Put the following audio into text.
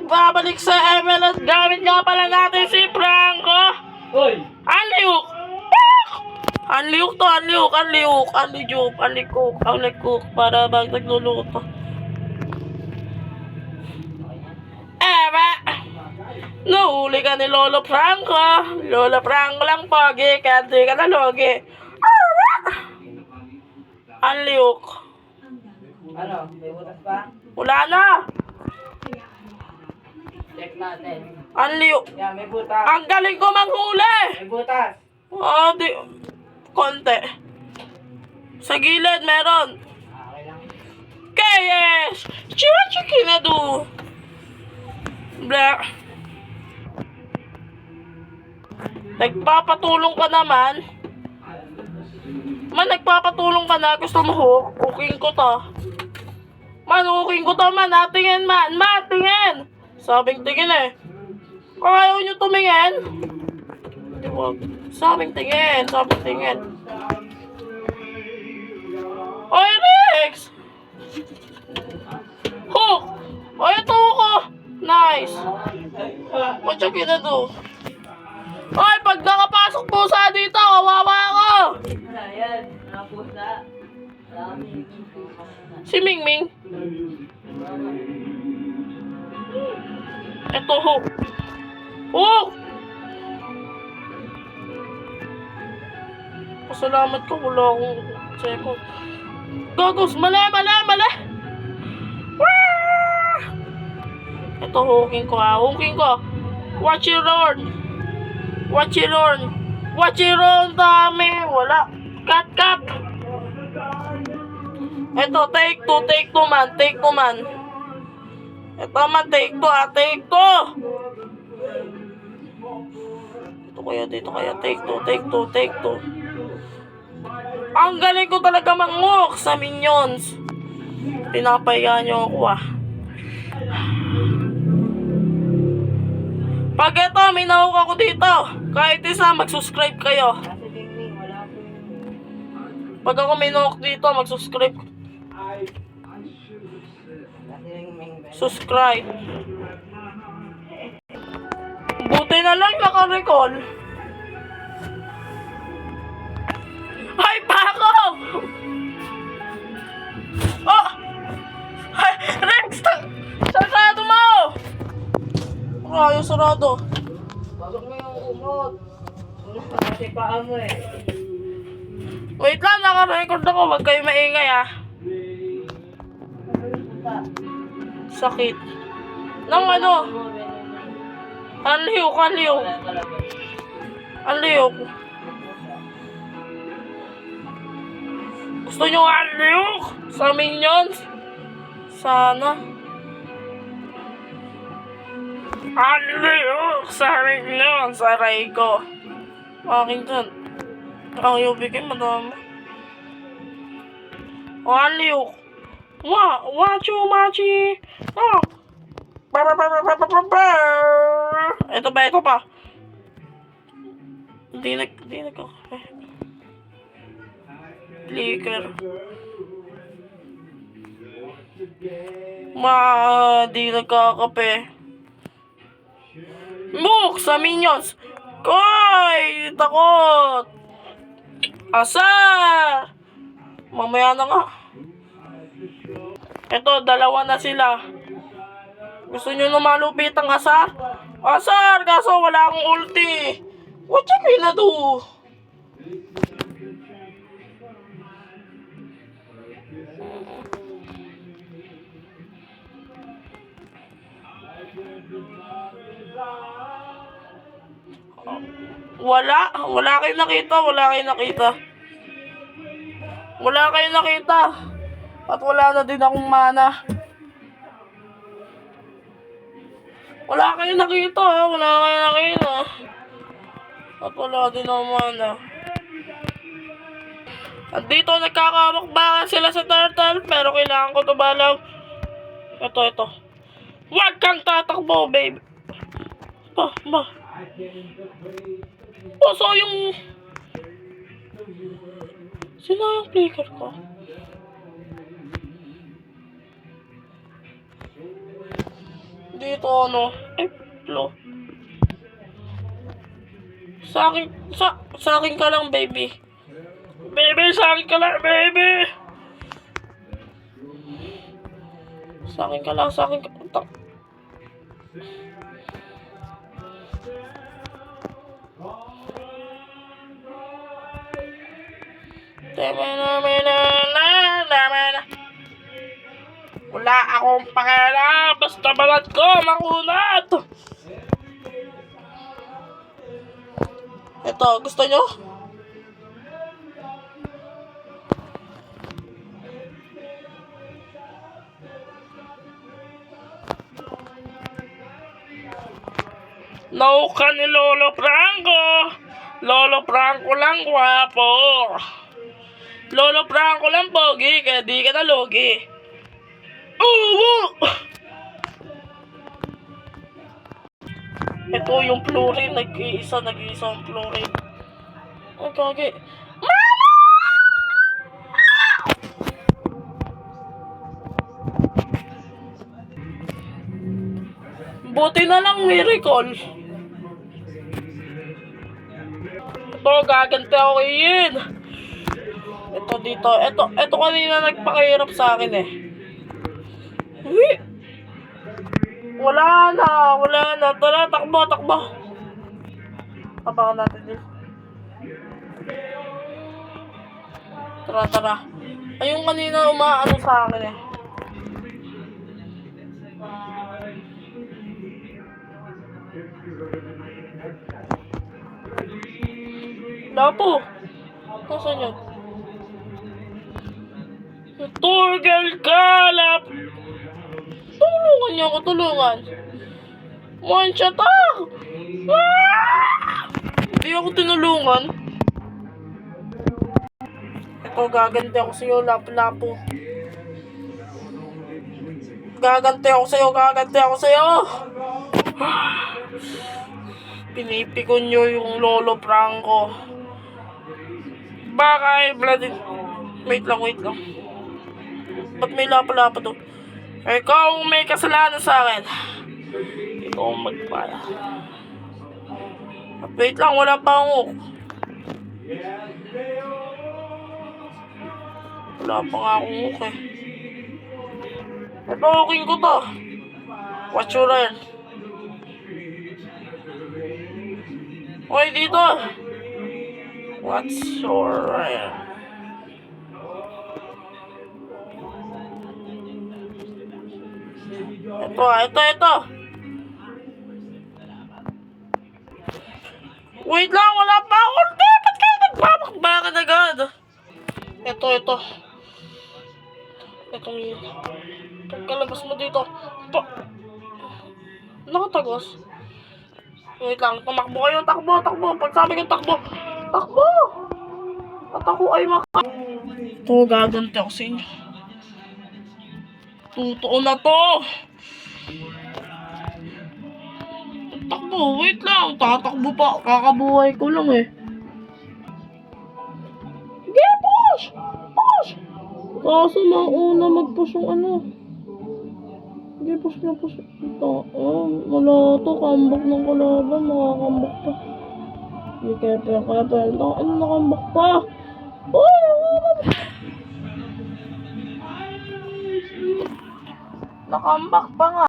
babalik sa ML at gamit nga pala natin si Franco. Hoy! Anliuk! Anliuk to, anliuk, anlikuk, para bang nagluluto. Nahuli ka ni Lolo Franco. Lolo Franco lang pogi, kaya di ka nalogi. Anliuk. Ano? May butas pa? Wala na. Check natin. Anliuk. Yan, may butas. Ang galing ko manghuli. May butas. Oh, di. Konti. Sa gilid, meron. Okay lang. KS! Chiwachi na do. Blah. Nagpapatulong ka naman. Nagpapatulong ka na. Gusto mo hook? Hooking ko to. Hooking ko to, Natingin, Matingin! Sabing tingin eh. Kung ayaw nyo tumingin. Di ba? Sabing tingin. Oy, Rex! Hook! Oy, ito ko! Nice! What you gonna do? Oy, pag nakapasok pusa dito, kawawa ako! Ayan, nakapusa. Si Mingming. Ito, Hook. Hook! Pasalamat ko, wala akong second. Gagos, mali! Wah! Ito, hooking ko. Watch your own, dami. Wala. Cut. Ito, take two man. Ito man, take two. Dito kaya, take two. Ang galing ko talaga manghook sa minions. Pinapahiya niyo ako Pag ito, may nahook ako dito. Kahit isa, mag-subscribe kayo. Kasi Bing, wala po yung... Pag ako may nahook dito, mag-subscribe. Kasi Bing, Subscribe. Buti na lang naka-recall. Ay, Paco! Oh! Ay, Rex! Sarado mo! Ayaw, sarado. pasok mo yung umot. Kasi paa mo eh. Wait lang, naka-record ako. Huwag kayo maingay Sakit. Nang ano? Anliyok. Gusto nyo anliyok sa minions? Sana. Anliyok sa minions. Aray ko. Akin dyan. Ayaw bigay, madami. Anliyok. Machi. Oh. Ito pa. Hindi nagkakape. Flicker. Di nagkakape. Mook sa minions. Koy! Takot! Asar! Mamaya na nga. Ito, dalawa na sila. Gusto nyo na malupit ang asar? Asar! Kaso wala akong ulti. What you gonna do? Wala kayong nakita. At wala na din akong mana. Wala kayong nakita. At wala din akong mana. At dito nagkakamakbakan sila sa turtle. Pero kailangan ko tumalaw. Ito. Huwag kang tatakbo, babe. Ba. So yung... Sino yung flicker ko? Dito ano? Lo. Sa akin ka lang, baby. Baby, sa akin ka lang, baby. Sa akin ka lang, sa akin ka. Wala akong pakialam. Basta balat ko, makunat. Ito, gusto nyo? No ka ni Lolo Franco. Lolo Franco lang gwapo. Lolo Franco lang pogi, kaya di ka na logi. Ito yung fluorine, nag-iisa ang fluorine. Ang kagi. Buti na lang may recall. Ito, gaganti ako iyon. Ito dito. Ito kanina nagpakahirap sa akin eh. Uy! Wala na. Tara, takbo. Abangan natin din. Tara. Ayun kanina umaano sa akin eh. Lapo. Nasaan yun? Turgal kalap. Tulungan niyo ako, tulungan. One shot ah! Hindi ako tinulungan. Ito, gaganti ako sa'yo, lapo-lapo. Gaganti ako sa'yo. Pinipikon nyo yung Lolo Franco. Baka bloody. Wait lang. Ba't may lapa-lapa to? Ikaw may kasalanan sa akin. Ikaw ang magpaya. Wait lang, wala pa akong hook. Wala pa nga akong hook eh. Ito, hooking ko to. What's your rent? Okay, dito. What's your rent? Ito. Wait lang, wala pa ako. Ba't kayo nagbamakbakan agad? Ito. Itong yun. Pagkalabas mo dito. Nakatagos. Wait lang, tumakbo kayo. Takbo. Pag sabi kong takbo. At ako ay Ito, gaganti ako sa inyo. Totoo na to. Takbo, wait lang. Tatakbo pa. Kakabuhay ko lang eh. Sige, push! Kaso mauna mag-push yung ano. Sige, push. Ito, wala to. Kambak ng kalaban. Nakakambak pa. Sige, kaya. Ano nakambak pa? Uy, nakambak pa nga.